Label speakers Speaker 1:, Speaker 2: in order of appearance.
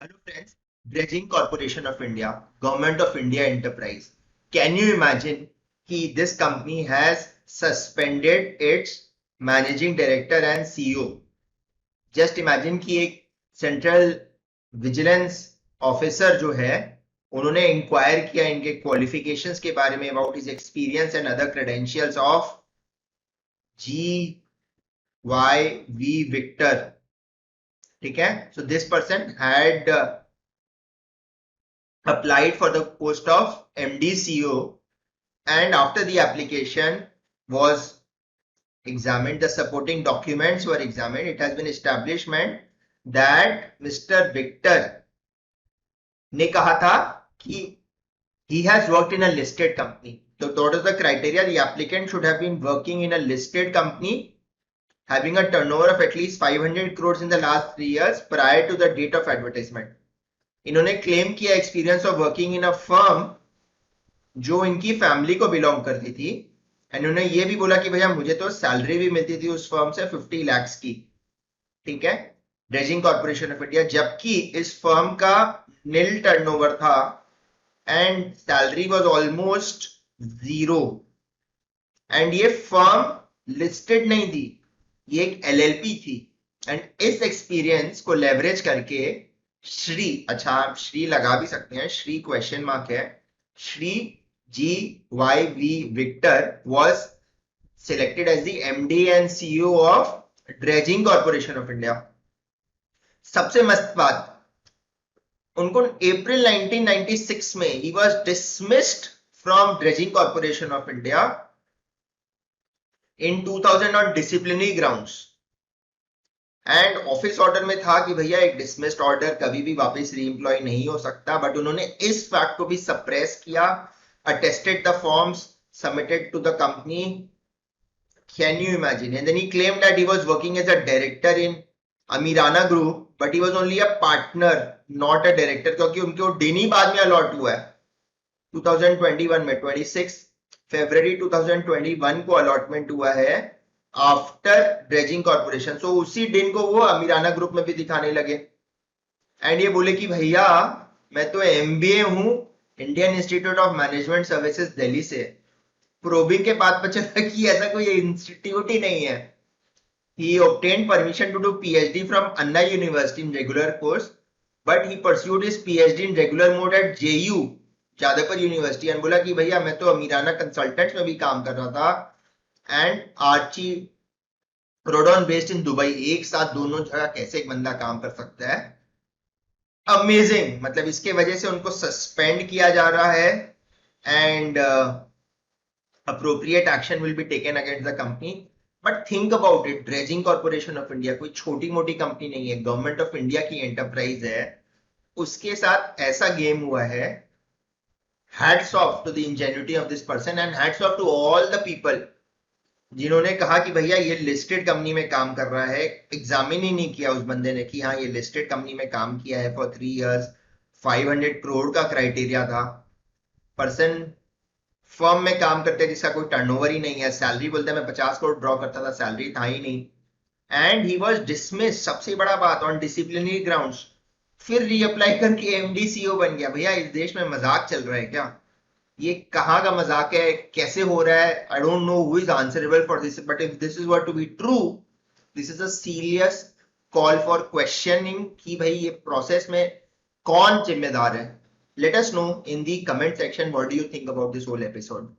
Speaker 1: Hello friends, Dredging Corporation of India, Government of India Enterprise. Can you imagine कि this company has suspended its managing director and CEO? Just imagine कि एक central vigilance officer जो है उन्होंने inquire किया इनके qualifications के बारे में about his experience and other credentials of G Y V Victor. ठीक है, so this person had applied for the post of MD CEO, and after the application was examined, the supporting documents were examined. It has been establishment that Mr. Victor ने कहा था कि he has worked in a listed company. So what is the criteria? The applicant should have been working in a listed company having a turnover of at least 500 crores in the last 3 years prior to the date of advertisement. इन्होंने claim किया experience of working in a firm जो इनकी family को belong करती थी, and उन्होंने ये भी बोला कि भैया मुझे तो सैलरी भी मिलती थी उस फर्म से 50 lakhs की. ठीक है, ड्रेजिंग कॉर्पोरेशन ऑफ इंडिया, जबकि इस फर्म का नील टर्नओवर था and salary was almost zero. And ये फर्म लिस्टेड नहीं थी, ये एक एलएलपी थी. एंड इस एक्सपीरियंस को लेवरेज करके श्री, अच्छा आप श्री लगा भी सकते हैं, श्री क्वेश्चन मार्क है, Shri G Y V Victor was selected as the MD and CEO of Dredging Corporation of India. सबसे मस्त बात, उनको अप्रैल 1996 में he was dismissed from Dredging Corporation of India in 2000 on disciplinary grounds. And office order में था कि भैया एक डिसमिस्ड ऑर्डर कभी भी वापस रीएम्प्लॉय नहीं हो सकता, बट उन्होंने इस फैक्ट को भी सप्रेस किया, attested the forms submitted to the company. Can you imagine? And then he claimed that he was working as a director in Amirana group, but he was only a partner not a director, क्योंकि उनको डिन ही बाद में allot हुआ है 2021 में. 26 फरवरी 2021 को allotment हुआ है आफ्टर ड्रेजिंग कॉर्पोरेशन. सो उसी दिन को वो अमीराना ग्रुप में भी दिखाने लगे एंड ये बोले कि भैया मैं तो एमबीए हूं Indian institute of management services Delhi से. प्रोबिंग के बाद पता चला कि ऐसा कोई इंस्टीट्यूट ही नहीं है. he obtained permission to do PhD from Anna University in regular course, but he pursued his PhD in regular mode at JU Jadavpur university. And बोला कि भैया मैं तो अमीराना कंसल्टेंट्स में भी काम कर रहा था and Archie Rodon based in Dubai. एक साथ दोनों जगह कैसे एक बंदा काम कर सकता है? अमेजिंग. मतलब इसके वजह से उनको सस्पेंड किया जा रहा है and appropriate action will be taken against the company. But think about it, dredging corporation of India कोई छोटी मोटी कंपनी नहीं है, गवर्नमेंट ऑफ इंडिया की एंटरप्राइज है, उसके साथ ऐसा गेम हुआ है. Hats off to the ingenuity of this person and hats off to all the people जिन्होंने कहा कि भैया ये लिस्टेड कंपनी में काम कर रहा है. एग्जामिन ही नहीं किया उस बंदे ने कि हाँ ये लिस्टेड कंपनी में काम किया है फॉर 3 years. 500 करोड़ का क्राइटेरिया था. पर्सन फर्म में काम करते हैं जिसका कोई टर्नओवर ही नहीं है, सैलरी बोलते हैं मैं 50 करोड़ ड्रॉ करता था, सैलरी था ही नहीं, एंड ही वाज डिसमिस. सबसे बड़ा बात, ऑन डिसिप्लिनरी ग्राउंड्स. फिर रीअप्लाई करके एमडी सीईओ बन गया. भैया इस देश में मजाक चल रहा है क्या? ये कहाँ का मजाक है, कैसे हो रहा है? I don't know who is answerable for this, but if this is what to be true, this is a serious call for questioning कि भाई ये प्रोसेस में कौन जिम्मेदार है. Let us know in the comment section what do you think about this whole episode.